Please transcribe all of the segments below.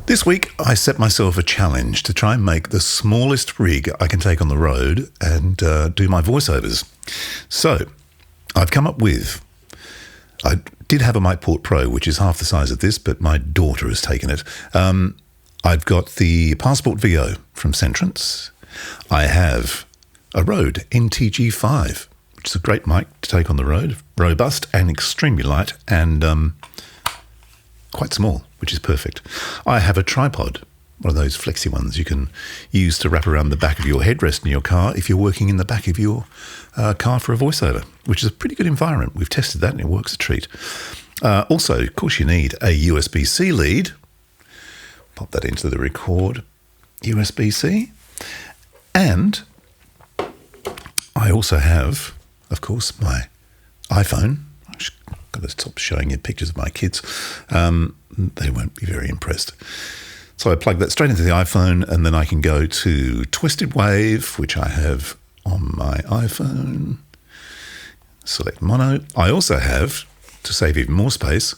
This week, I set myself a challenge to try and make the smallest rig I can take on the road and do my voiceovers. So, I've come up with... I did have a MicPort Pro, which is half the size of this, but my daughter has taken it. I've got the PASport VO from Centrance. I have a RØDE NTG5, which is a great mic to take on the road. Robust and extremely light and quite small, which is perfect. I have a tripod, one of those flexi ones you can use to wrap around the back of your headrest in your car if you're working in the back of your car for a voiceover, which is a pretty good environment. We've tested that and it works a treat. Also, of course, you need a USB-C lead. Pop that into the record USB-C. And I also have, of course, my iPhone. I've got to stop showing you pictures of my kids. They won't be very impressed. So I plug that straight into the iPhone, and then I can go to Twisted Wave, which I have on my iPhone. Select mono. I also have, to save even more space,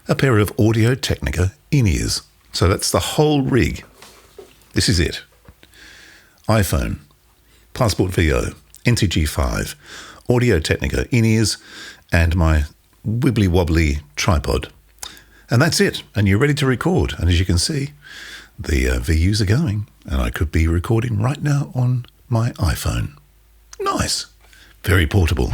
a pair of Audio-Technica in-ears. So that's the whole rig. This is it. iPhone, PASport VO, NTG5, Audio-Technica in-ears, and my wibbly-wobbly tripod. And that's it. And you're ready to record. And as you can see, the VUs are going. And I could be recording right now on my iPhone. Nice. Very portable.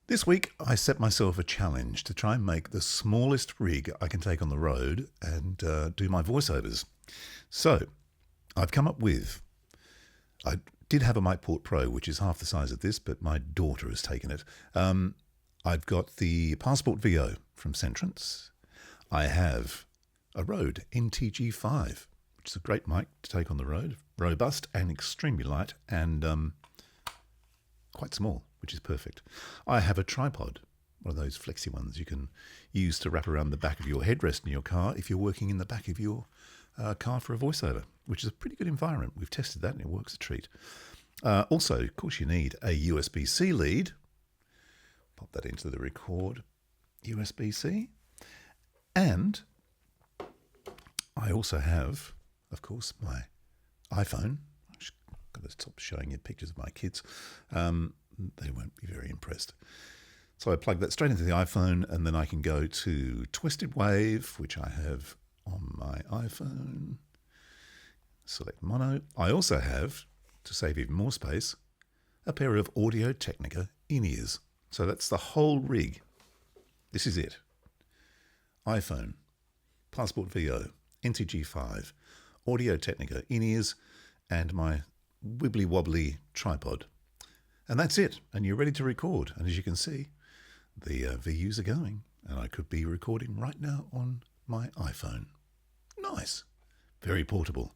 This week, I set myself a challenge to try and make the smallest rig I can take on the road and do my voiceovers. So, I've come up with, I did have a MicPort Pro, which is half the size of this, but my daughter has taken it. I've got the PASport VO from Centrance. I have a RØDE NTG5, which is a great mic to take on the road, robust and extremely light and quite small, which is perfect. I have a tripod, one of those flexi ones you can use to wrap around the back of your headrest in your car if you're working in the back of your car for a voiceover, which is a pretty good environment. We've tested that and it works a treat. Also, of course, you need a USB-C lead. Pop that into the record USB-C. And I also have, of course, my iPhone. I've got to stop showing you pictures of my kids. They won't be very impressed. So I plug that straight into the iPhone, and then I can go to Twisted Wave, which I have on my iPhone. Select mono. I also have, to save even more space, a pair of Audio-Technica in-ears. So that's the whole rig. This is it. iPhone, PASport VO, NTG5, Audio-Technica in-ears, and my wibbly-wobbly tripod. And that's it. And you're ready to record. And as you can see, the VUs are going. And I could be recording right now on my iPhone. Nice. Very portable.